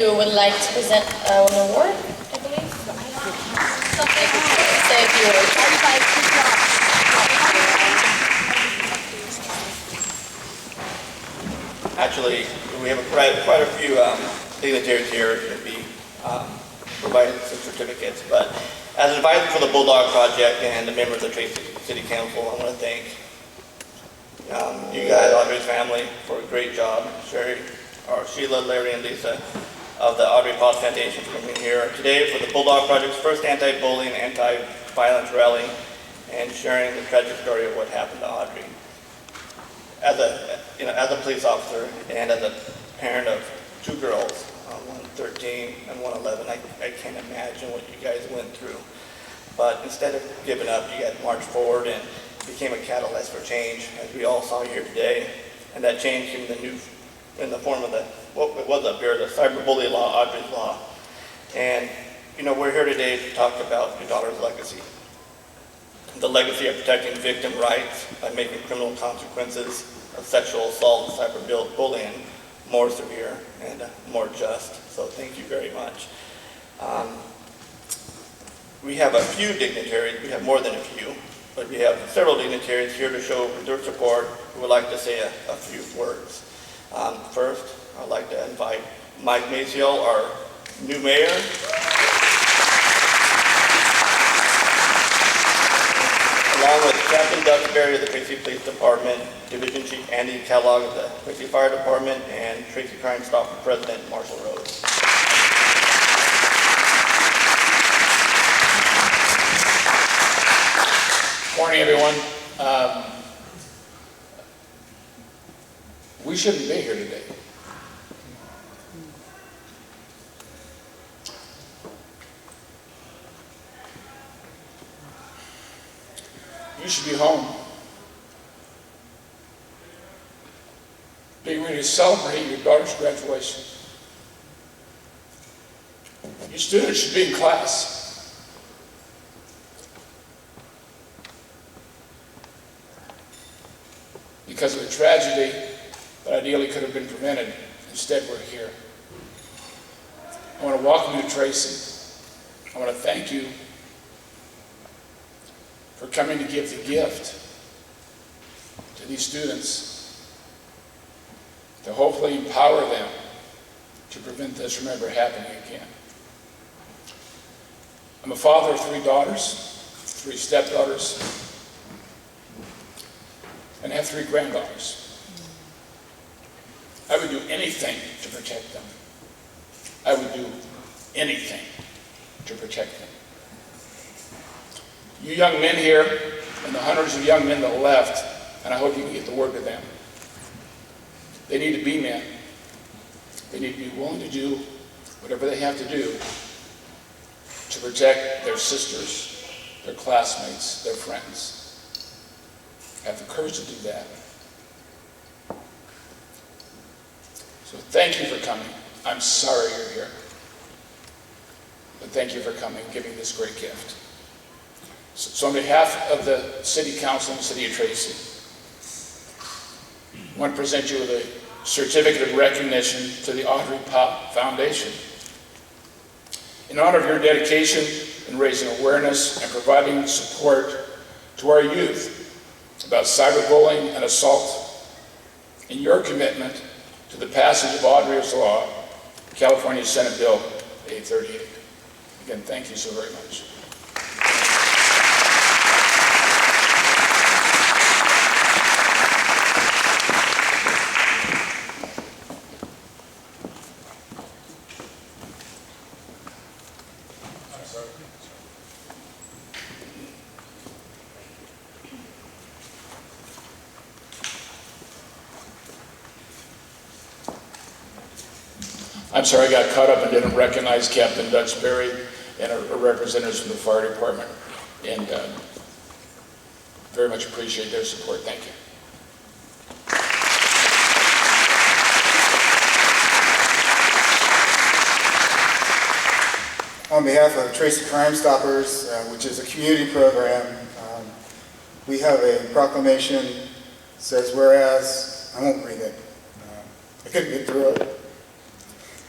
Who would like to present an award, I believe? Something. Say a few words. Actually, we have quite a few dignitaries here to be providing some certificates, but as an advisor for the Bulldog project and the members of Tracy City Council, I want to thank you guys, Audrie's family, for a great job. Sheila, Larry, and Lisa of the Audrie Pott Foundation for coming here today for the Bulldog Project's first anti-bullying, anti-violence rally and sharing the tragic story of what happened to Audrey. As a police officer and as a parent of two girls, one 13 and one 11, I can't imagine what you guys went through. But instead of giving up, you guys marched forward and became a catalyst for change, as we all saw here today. And that change came in the form of what was up here, the cyberbullying law, Audrie's law. And we're here today to talk about your daughter's legacy. The legacy of protecting victim rights by making criminal consequences of sexual assault and cyberbullying more severe and more just. So thank you very much. We have a few dignitaries, we have more than a few, but we have several dignitaries here to show their support who would like to say a few words. First, I'd like to invite Mike Maciel, our new mayor. Along with Captain Duxbury of the Tracy Police Department, Division Chief Andy Kellogg of the Tracy Fire Department, and Tracy Crime Stopper President Marshall Rhodes. Morning, everyone. We shouldn't be here today. You should be home, being ready to celebrate your daughter's graduation. Your students should be in class. Because of a tragedy that ideally could have been prevented. Instead, we're here. I want to welcome you to Tracy. I want to thank you for coming to give the gift to these students to hopefully empower them to prevent this from ever happening again. I'm a father of 3 daughters, 3 stepdaughters, and I have 3 granddaughters. I would do anything to protect them. I would do anything to protect them. You young men here, and the hundreds of young men that left, and I hope you can get the word to them. They need to be men. They need to be willing to do whatever they have to do to protect their sisters, their classmates, their friends. Have the courage to do that. So thank you for coming. I'm sorry you're here. But thank you for coming and giving this great gift. So on behalf of the City Council and the City of Tracy, I want to present you with a certificate of recognition to the Audrie Pott Foundation. In honor of your dedication in raising awareness and providing support to our youth about cyberbullying and assault, and your commitment to the passage of Audrie's Law, California Senate Bill 838. Again, thank you so very much. I'm sorry I got caught up and didn't recognize Captain Duxbury and our representatives from the fire department, and very much appreciate their support. Thank you. On behalf of Tracy Crime Stoppers, which is a community program, we have a proclamation that says, whereas, I won't read it, I couldn't get through it,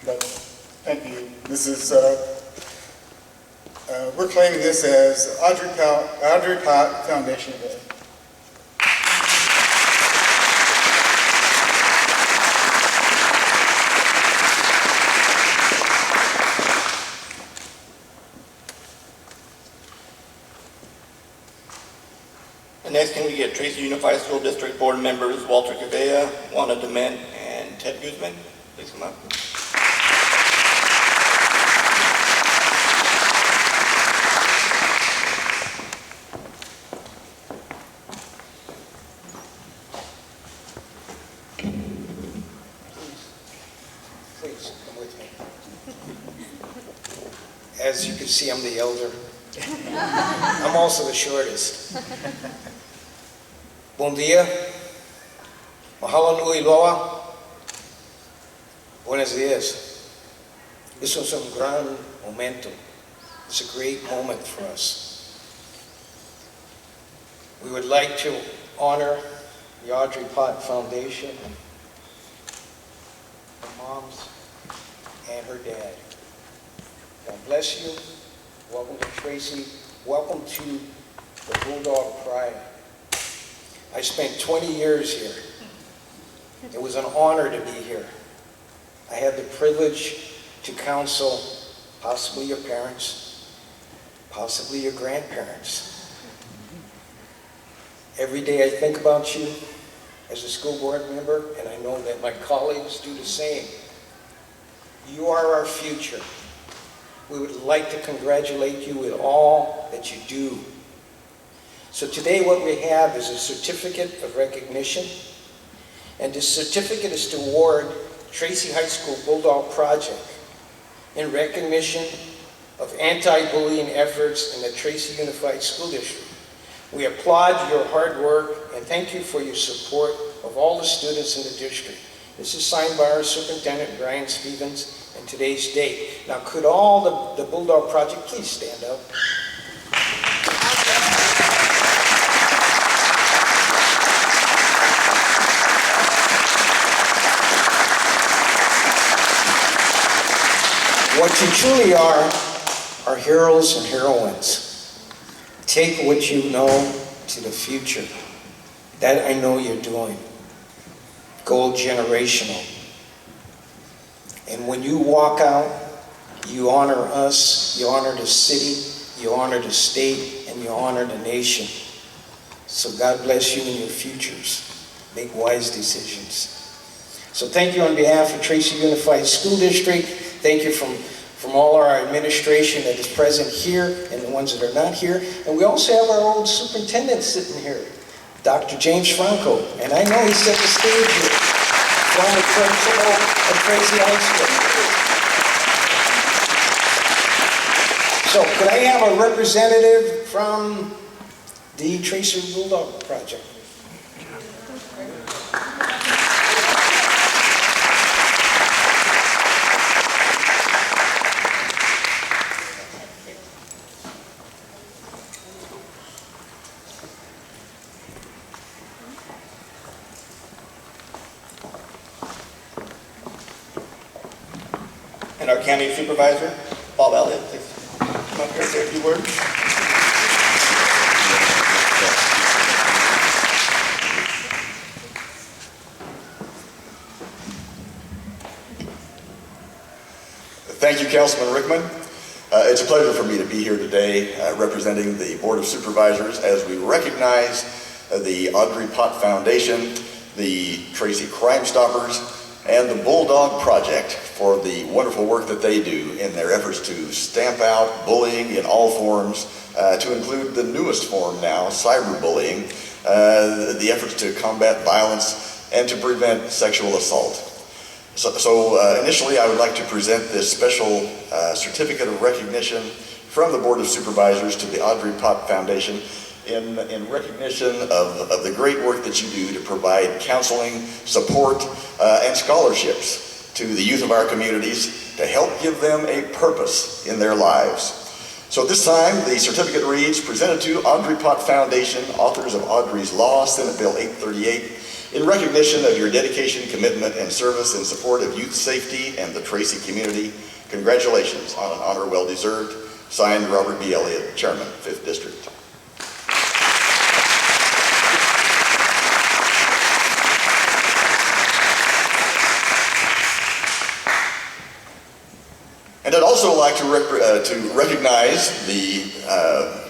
but Thank you. This is, we're claiming this as Audrie Pott Foundation Day. And next, can we get Tracy Unified School District Board members Walter Cavea, Juana Dement, and Ted Guzman? Please come up. Please, come with me. As you can see, I'm the elder. I'm also the shortest. Bom dia. Mahalo nui loa. Buenos dias. This was un gran momento. It's a great moment for us. We would like to honor the Audrie Pott Foundation, her moms, and her dad. God bless you. Welcome to Tracy. Welcome to the Bulldog Pride. I spent 20 years here. It was an honor to be here. I had the privilege to counsel possibly your parents, possibly your grandparents. Every day I think about you as a school board member, and I know that my colleagues do the same. You are our future. We would like to congratulate you with all that you do. So today what we have is a certificate of recognition, and this certificate is to award Tracy High School Bulldog Project in recognition of anti-bullying efforts in the Tracy Unified School District. We applaud your hard work and thank you for your support of all the students in the district. This is signed by our Superintendent, Brian Stevens, and today's date. Now, could all the Bulldog Project please stand up? What you truly are heroes and heroines. Take what you know to the future. That I know you're doing. Go generational. And when you walk out, you honor us, you honor the city, you honor the state, and you honor the nation. So God bless you in your futures. Make wise decisions. So thank you on behalf of Tracy Unified School District. Thank you from all our administration that is present here and the ones that are not here. And we also have our old superintendent sitting here, Dr. James Franco. And I know he set the stage here. Former principal of Tracy High School. So could I have a representative from the Tracy Bulldog Project? And our county supervisor, Bob Elliott, please come up here and say a few words. Thank you, Councilman Rickman. It's a pleasure for me to be here today representing the Board of Supervisors as we recognize the Audrie Pott Foundation, the Tracy Crime Stoppers, and the Bulldog Project for the wonderful work that they do in their efforts to stamp out bullying in all forms, to include the newest form now, cyberbullying, the efforts to combat violence and to prevent sexual assault. So initially I would like to present this special certificate of recognition from the Board of Supervisors to the Audrie Pott Foundation in recognition of the great work that you do to provide counseling, support, and scholarships to the youth of our communities to help give them a purpose in their lives. So at this time, the certificate reads, presented to Audrie Pott Foundation, authors of Audrey's Law, Senate Bill 838, in recognition of your dedication, commitment, and service in support of youth safety and the Tracy community, Congratulations on an honor well deserved. Signed, Robert B. Elliott, Chairman, 5th District. And I'd also like to recognize the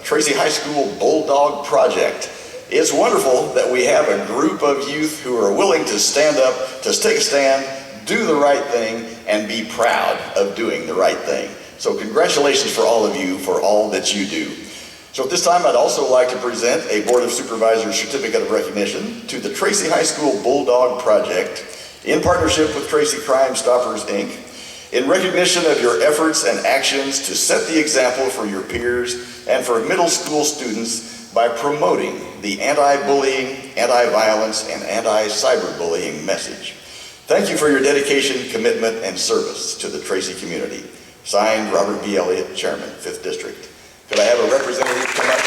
Tracy High School Bulldog Project. It's wonderful that we have a group of youth who are willing to stand up, to take a stand, do the right thing, and be proud of doing the right thing. So congratulations for all of you for all that you do. So at this time, I'd also like to present a Board of Supervisors Certificate of Recognition to the Tracy High School Bulldog Project in partnership with Tracy Crime Stoppers, Inc., in recognition of your efforts and actions to set the example for your peers and for middle school students by promoting the anti-bullying, anti-violence, and anti-cyberbullying message. Thank you for your dedication, commitment, and service to the Tracy community. Signed, Robert B. Elliott, Chairman, 5th District. Could I have a representative come up?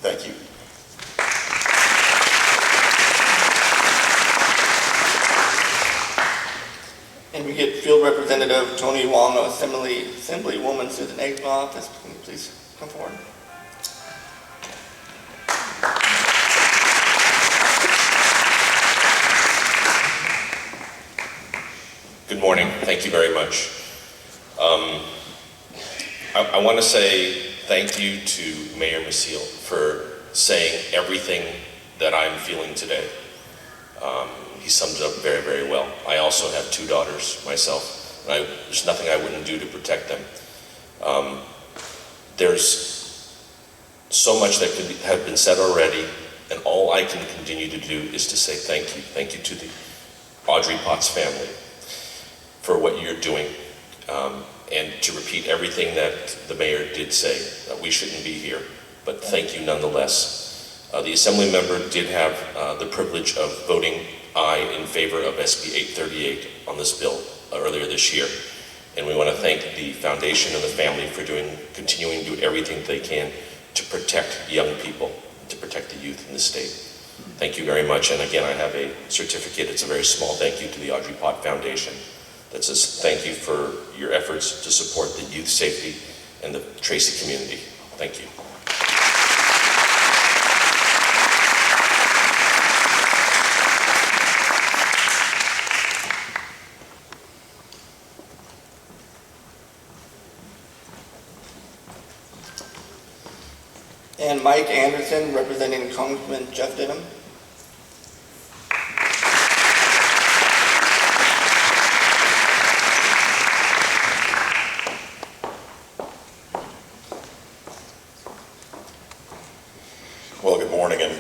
Thank you. And we get Field Representative Tony Wong of Assemblywoman Susan Eggs's office. Can you please come forward? Good morning. Thank you very much. I want to say thank you to Mayor Maciel for saying everything that I'm feeling today. He summed it up very, very well. I also have 2 daughters myself, and there's nothing I wouldn't do to protect them. There's so much that could have been said already, and all I can continue to do is to say thank you. Thank you to the Audrie Pott's family for what you're doing, and to repeat everything that the mayor did say, that we shouldn't be here, but thank you nonetheless. The assembly member did have the privilege of voting aye in favor of SB 838 on this bill earlier this year, and we want to thank the foundation and the family for continuing to do everything they can to protect young people, to protect the youth in the state. Thank you very much, and again, I have a certificate. It's a very small thank you to the Audrie Pott Foundation. That says thank you for your efforts to support the youth safety and the Tracy community. Thank you. And Mike Anderson, representing Congressman Jeff Denham. Well, good morning, and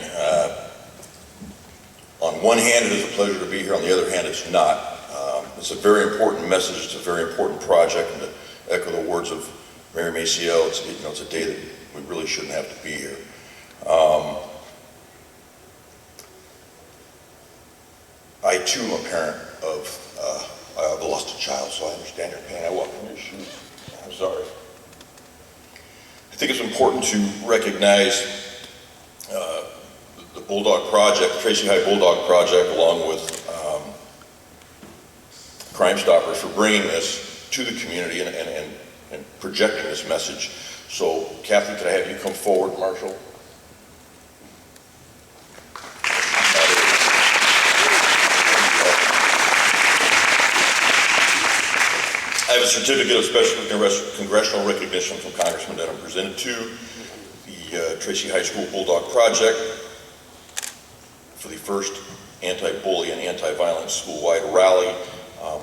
on one hand, it is a pleasure to be here. On the other hand, it's not. It's a very important message. It's a very important project, and to echo the words of Mayor Maciel, it's a day that we really shouldn't have to be here. I too am a parent of I've lost a child, so I understand your pain. I walk in your shoes. I'm sorry. I think it's important to recognize the Bulldog Project, the Tracy High Bulldog Project, along with Crime Stoppers, for bringing this to the community and projecting this message. So, Kathy, could I have you come forward, Marshall? I have a certificate of special congressional recognition from Congressman Denham presented to the Tracy High School Bulldog Project for the first anti-bully and anti-violence school-wide rally.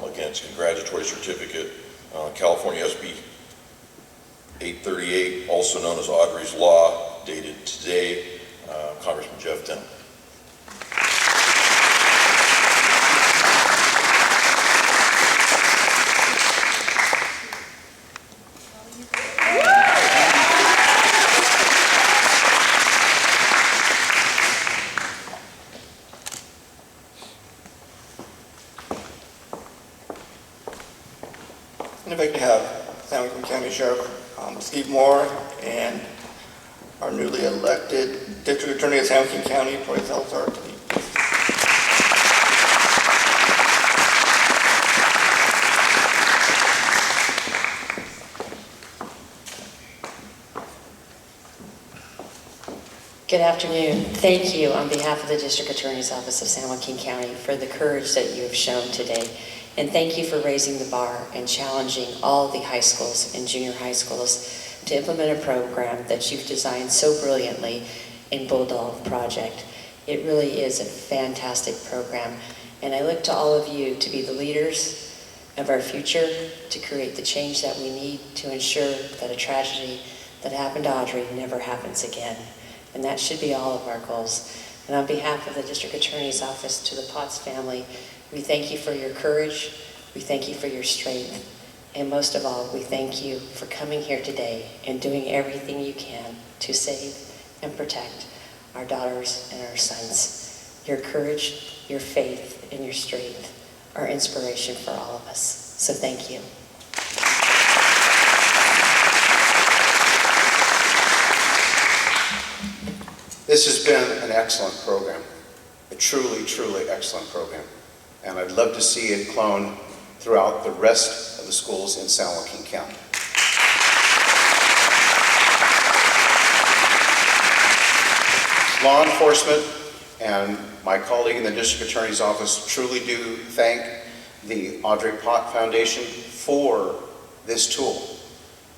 Again, it's a congratulatory certificate, California SB 838, also known as Audrey's Law, dated today, Congressman Jeff Denham. And if I could have San Joaquin County Sheriff Steve Moore and our newly elected District Attorney of San Joaquin County, Troy Salazar, to the Good afternoon. Thank you on behalf of the District Attorney's Office of San Joaquin County for the courage that you have shown today. And thank you for raising the bar and challenging all the high schools and junior high schools to implement a program that you've designed so brilliantly in Bulldog Project. It really is a fantastic program. And I look to all of you to be the leaders of our future, to create the change that we need to ensure that a tragedy that happened to Audrie never happens again. And that should be all of our goals. And on behalf of the District Attorney's Office, to the Potts family, we thank you for your courage, we thank you for your strength, and most of all, we thank you for coming here today and doing everything you can to save and protect our daughters and our sons. Your courage, your faith, and your strength are inspiration for all of us. So thank you. This has been an excellent program, a truly, truly excellent program. And I'd love to see it clone throughout the rest of the schools in San Joaquin County. Law enforcement and my colleague in the District Attorney's Office truly do thank the Audrie Pott Foundation for this tool.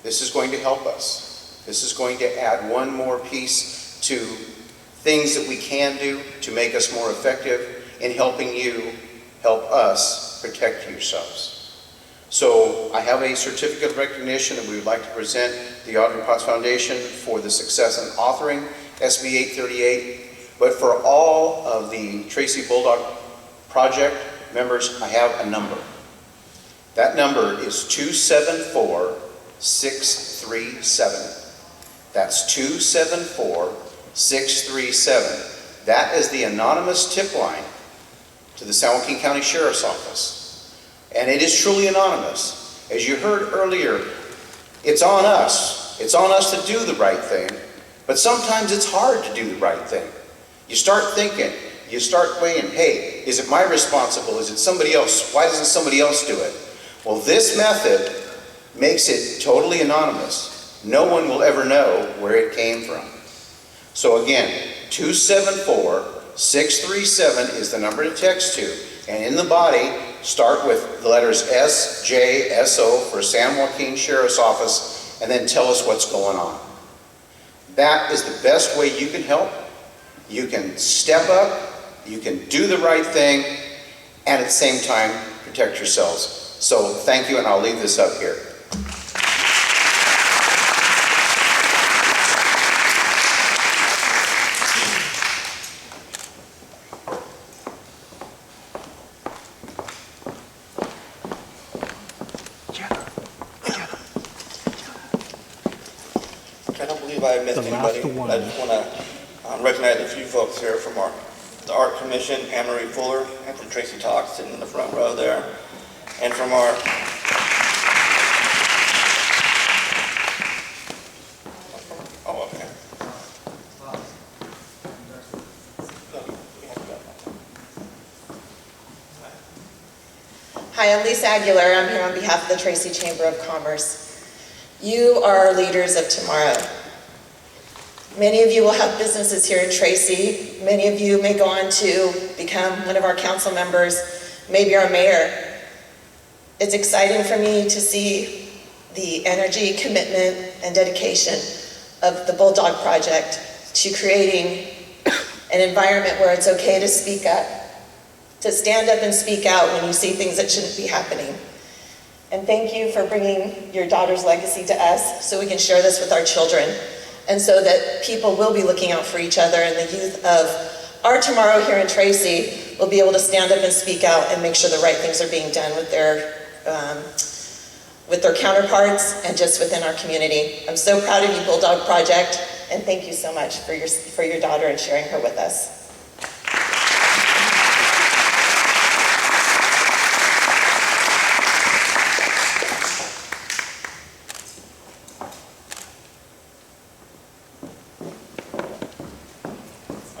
This is going to help us. This is going to add one more piece to things that we can do to make us more effective in helping you help us protect yourselves. So I have a certificate of recognition that we would like to present the Audrie Pott Foundation for the success in authoring SB 838. But for all of the Tracy Bulldog Project members, I have a number. That number is 274-637. That's 274-637. That is the anonymous tip line to the San Joaquin County Sheriff's Office. And it is truly anonymous. As you heard earlier, it's on us. It's on us to do the right thing, but sometimes it's hard to do the right thing. You start thinking, you start weighing, hey, is it my responsible? Is it somebody else? Why doesn't somebody else do it? Well, this method makes it totally anonymous. No one will ever know where it came from. So again, 274-637 is the number to text to. And in the body, start with the letters SJSO for San Joaquin Sheriff's Office, and then tell us what's going on. That is the best way you can help. You can step up, you can do the right thing, and at the same time, protect yourselves. So thank you, and I'll leave this up here. I don't believe I missed anybody. I just want to recognize a few folks here from the Art Commission, Anne-Marie Fuller, and from Tracy Talk, sitting in the front row there. And from our Hi, I'm Lisa Aguilar. I'm here on behalf of the Tracy Chamber of Commerce. You are our leaders of tomorrow. Many of you will have businesses here in Tracy. Many of you may go on to become one of our council members, maybe our mayor. It's exciting for me to see the energy, commitment, and dedication of the Bulldog Project to creating an environment where it's okay to speak up, to stand up and speak out when you see things that shouldn't be happening. And thank you for bringing your daughter's legacy to us so we can share this with our children, and so that people will be looking out for each other, and the youth of our tomorrow here in Tracy will be able to stand up and speak out and make sure the right things are being done with their counterparts and just within our community. I'm so proud of you, Bulldog Project, and thank you so much for your daughter and sharing her with us.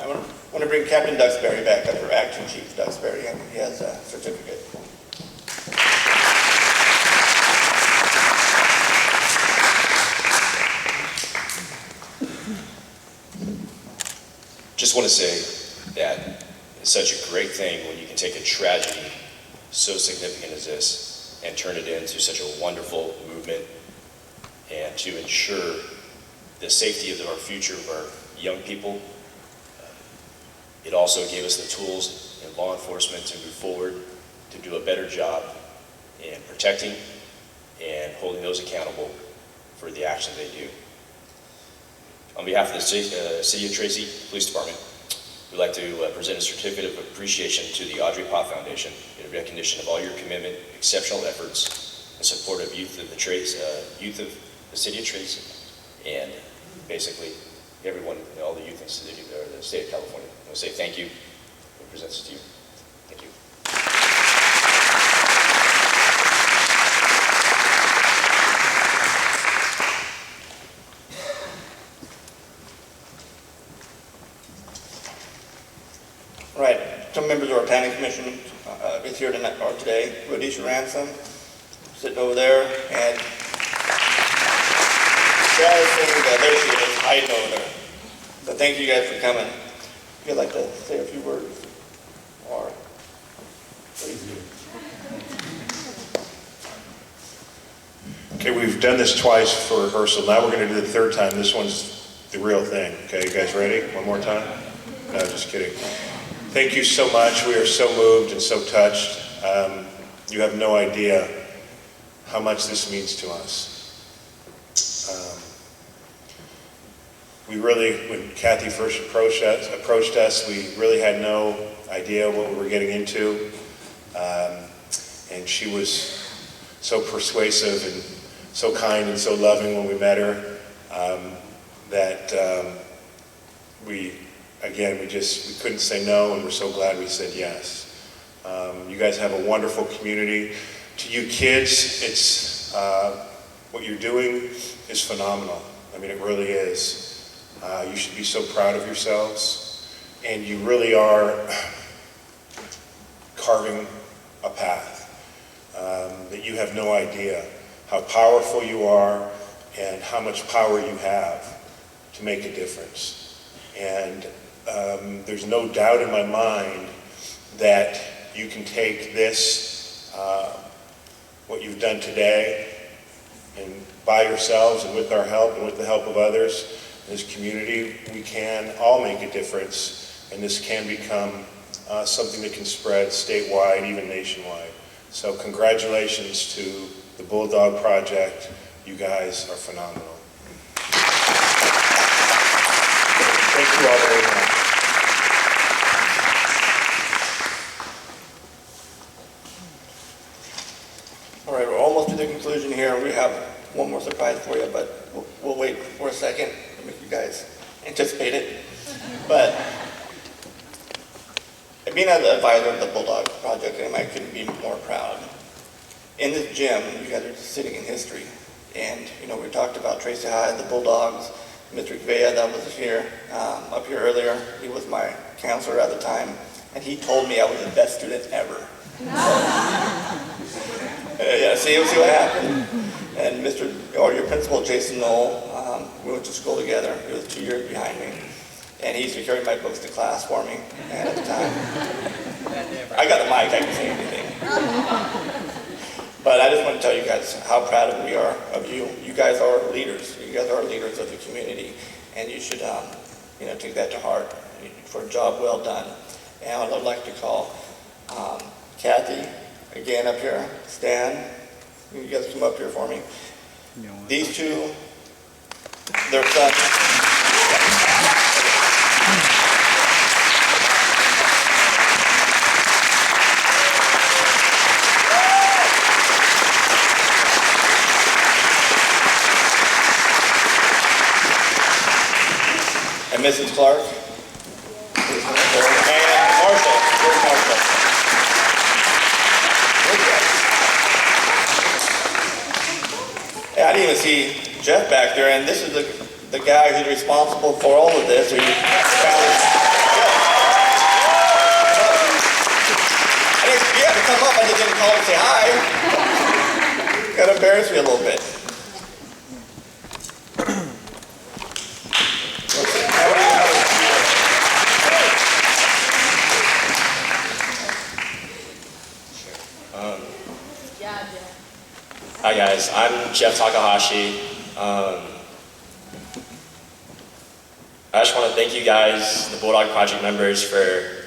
I want to bring Captain Duxbury back up, or Acting Chief Duxbury, and he has a certificate. Just want to say that it's such a great thing when you can take a tragedy so significant as this and turn it into such a wonderful movement, and to ensure the safety of our future of our young people. It also gave us the tools in law enforcement to move forward, to do a better job in protecting and holding those accountable for the action they do. On behalf of the City of Tracy Police Department, we'd like to present a certificate of appreciation to the Audrie Pott Foundation in recognition of all your commitment, exceptional efforts, and support of youth of the City of Tracy, and basically everyone, all the youth in the state of California. I want to say thank you and present this to you. Thank you. Right, some members of our planning commission is here tonight, or today. Rhodesia Ransom, sitting over there, and there she is, hiding over there. So thank you guys for coming. If you'd like to say a few words, or please do. Okay, we've done this twice for rehearsal. Now we're going to do the third time. This one's the real thing. Okay, you guys ready? One more time? No, just kidding. Thank you so much. We are so moved and so touched. You have no idea how much this means to us. We really, when Kathy first approached us, we really had no idea what we were getting into. And she was so persuasive and so kind and so loving when we met her, that we couldn't say no, and we're so glad we said yes. You guys have a wonderful community. To you kids, it's what you're doing is phenomenal. I mean, it really is. You should be so proud of yourselves, and you really are carving a path that you have no idea how powerful you are and how much power you have to make a difference. And there's no doubt in my mind that you can take this, what you've done today, and by yourselves and with our help and with the help of others in this community, we can all make a difference, and this can become something that can spread statewide, even nationwide. So congratulations to the Bulldog Project. You guys are phenomenal. Thank you all very much. All right, we're almost to the conclusion here. We have one more surprise for you, but we'll wait for a second to make you guys anticipate it. But being an advisor of the Bulldog Project, I couldn't be more proud. In this gym, you guys are sitting in history. And, we talked about Tracy High, the Bulldogs, Mr. Vea that was here, up here earlier. He was my counselor at the time, and he told me I was the best student ever. Yeah, see what happened. And your principal, Jason Knoll, we went to school together. He was 2 years behind me. And he used to carry my books to class for me. And at the time, I got the mic, I can say anything. But I just want to tell you guys how proud we are of you. You guys are leaders. You guys are leaders of the community. And you should, take that to heart for a job well done. And I'd like to call Kathy, again up here, Stan. You guys come up here for me. These two, their sons. And Mrs. Clark. And Marshall. Where's Marshall? Yeah, I didn't even see Jeff back there, and this is the guy who's responsible for all of this. Who found embarrass me a little bit. Hi guys, I'm Jeff Takahashi. I just want to thank you guys, the Bulldog Project members, for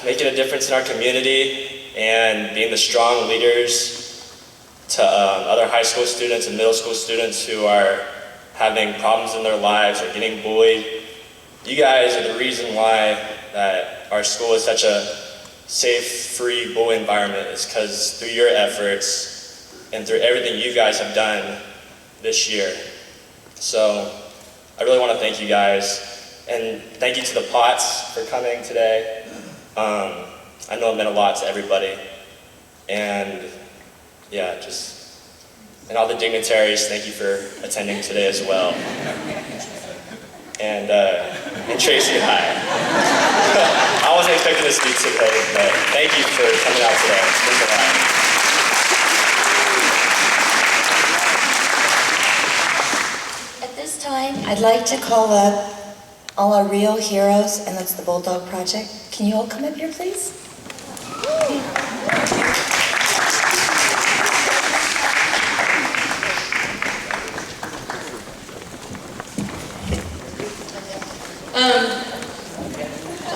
making a difference in our community and being the strong leaders to other high school students and middle school students who are having problems in their lives or getting bullied. You guys are the reason why that our school is such a safe, free bully environment. Is because through your efforts and through everything you guys have done this year. So I really want to thank you guys, and thank you to the Potts for coming today. I know it meant a lot to everybody, and yeah, and all the dignitaries, thank you for attending today as well. And Tracy, hi. I wasn't expecting to speak today, but thank you for coming out today. It means a lot. At this time, I'd like to call up all our real heroes, and that's the Bulldog Project. Can you all come up here, please?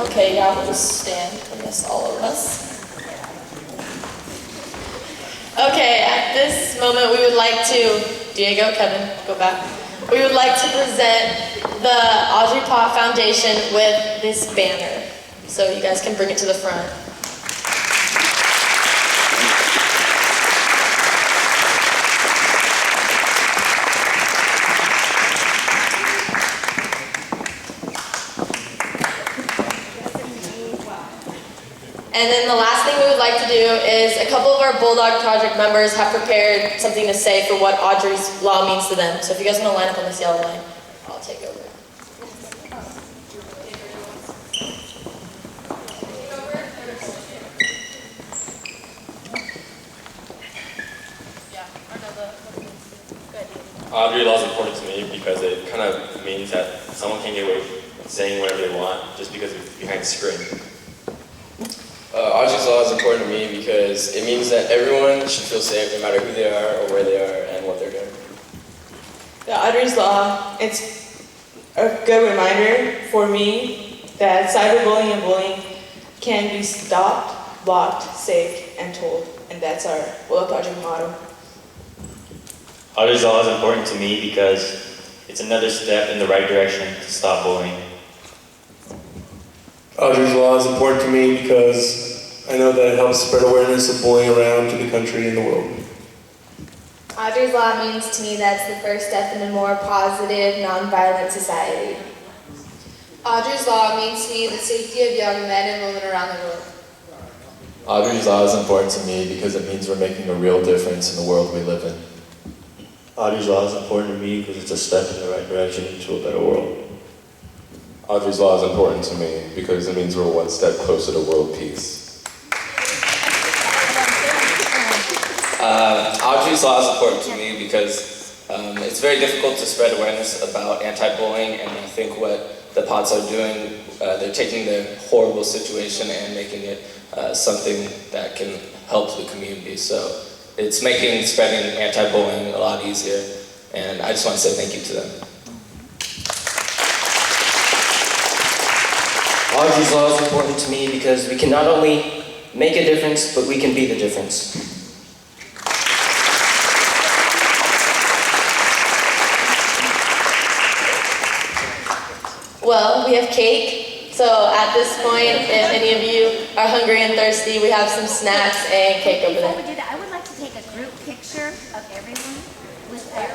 Okay, yeah, we'll just stand for this, all of us. Okay, at this moment we would like to, Diego, Kevin, go back. We would like to present the Audrie Pott Foundation with this banner. So you guys can bring it to the front. And then the last thing we would like to do is a couple of our Bulldog Project members have prepared something to say for what Audrie's Law means to them. So if you guys want to line up on this yellow line, I'll take over. Audrie Law is important to me because it kind of means that someone can get away with saying whatever they want just because it's behind the screen. Audrie's Law is important to me because it means that everyone should feel safe no matter who they are or where they are and what they're doing. The Audrie's Law, it's a good reminder for me that cyberbullying and bullying can be stopped, blocked, saved, and told. And that's our Bulldog Project motto. Audrie's Law is important to me because it's another step in the right direction to stop bullying. Audrie's Law is important to me because I know that it helps spread awareness of bullying around to the country and the world. Audrie's Law means to me that's the first step in a more positive, non-violent society. Audrie's Law means to me the safety of young men and women around the world. Audrie's Law is important to me because it means we're making a real difference in the world we live in. Audrie's Law is important to me because it's a step in the right direction into a better world. Audrie's Law is important to me because it means we're one step closer to world peace. Audrie's Law is important to me because it's very difficult to spread awareness about anti-bullying, and I think what the Potts are doing, they're taking the horrible situation and making it something that can help the community. So it's making spreading anti-bullying a lot easier, and I just want to say thank you to them. Audrie's Law is important to me because we can not only make a difference, but we can be the difference. Well, we have cake. So at this point, if any of you are hungry and thirsty, we have some snacks and cake over Before there. we do that, I would like to take a group picture of everyone with their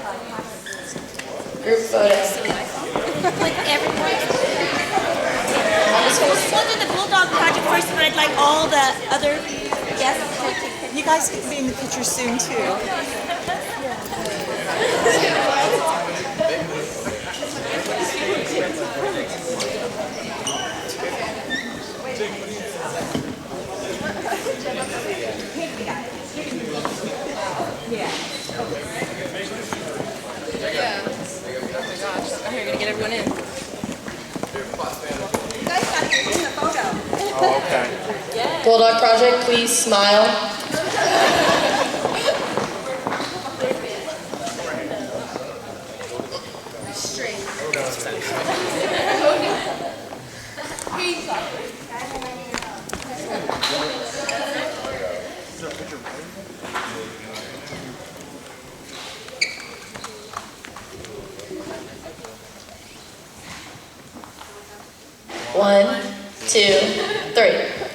Group photo. with everyone. We'll do the Bulldog Project first, but I'd like all the other guests. You guys can be in the picture soon too. Yeah. Bulldog Project, please smile. One, two, three.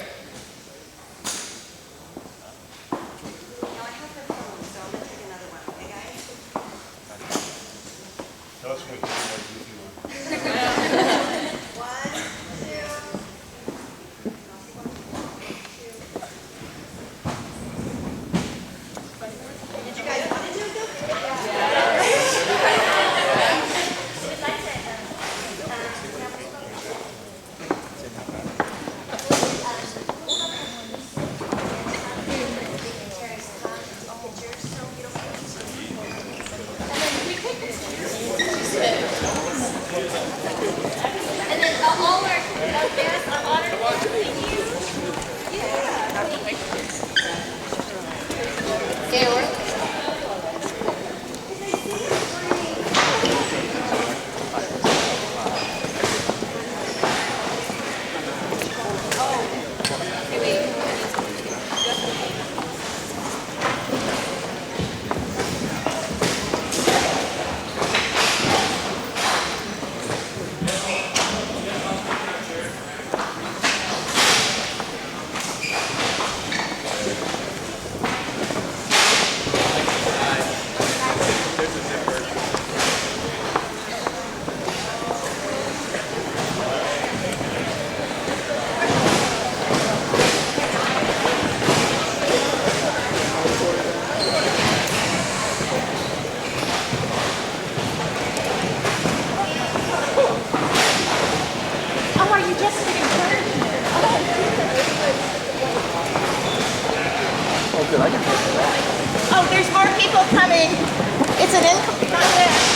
Oh, there's more people coming. It's an incoming contest.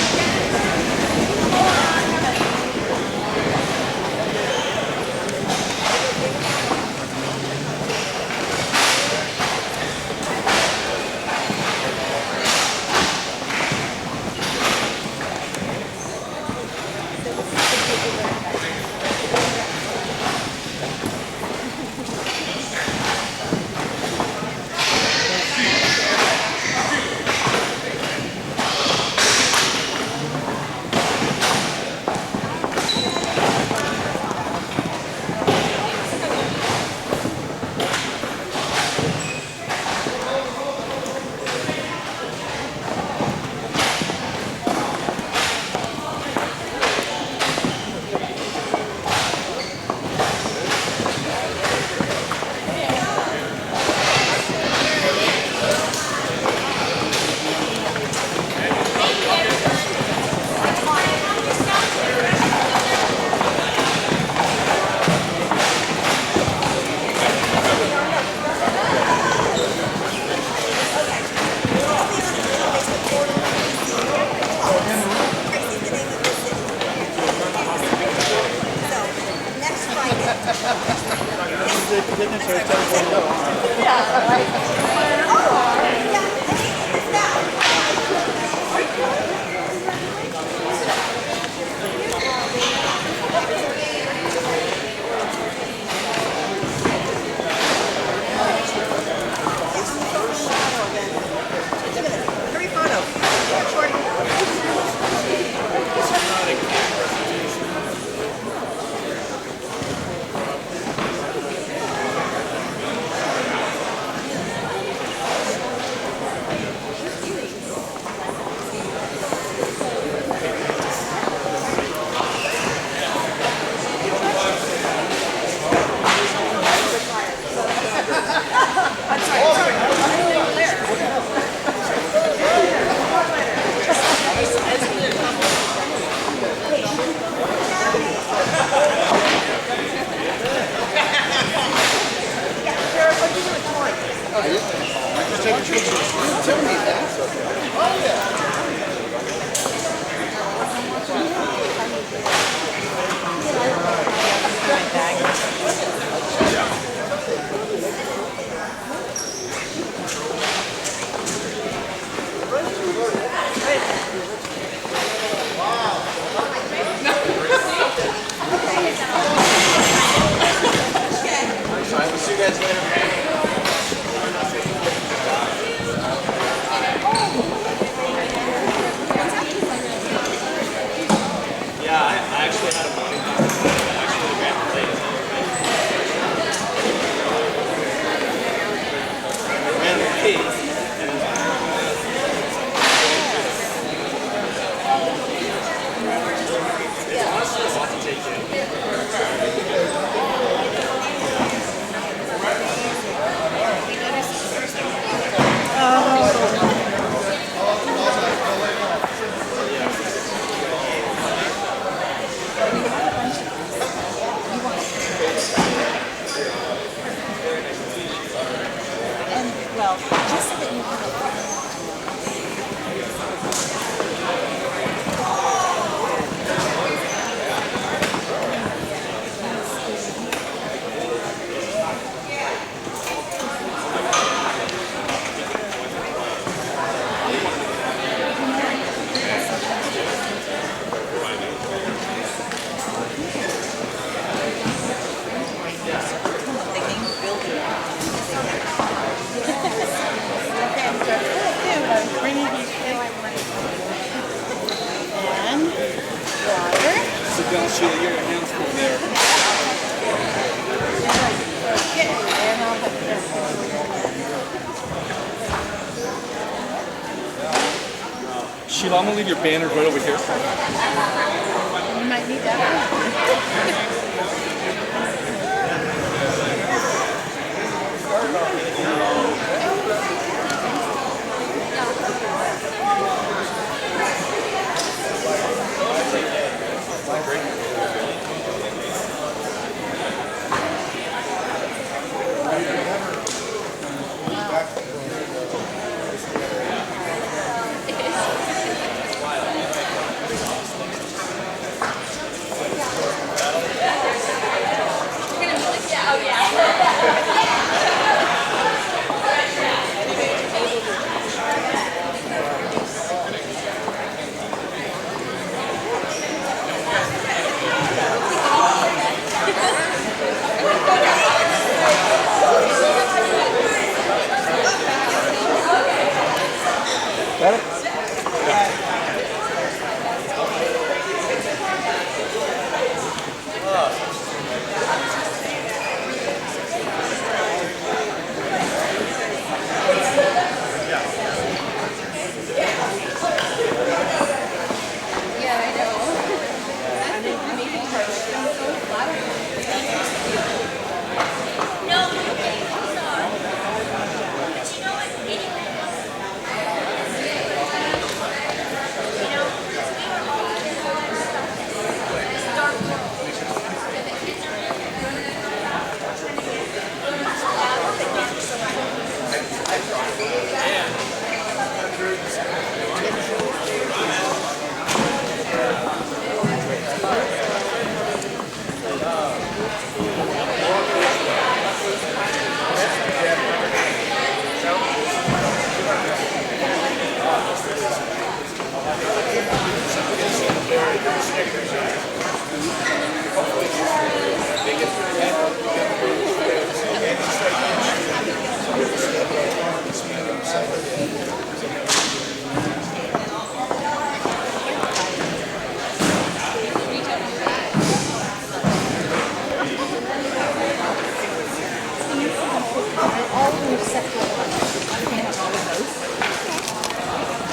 Sheila, I'm gonna leave your banners right over here. You might need that.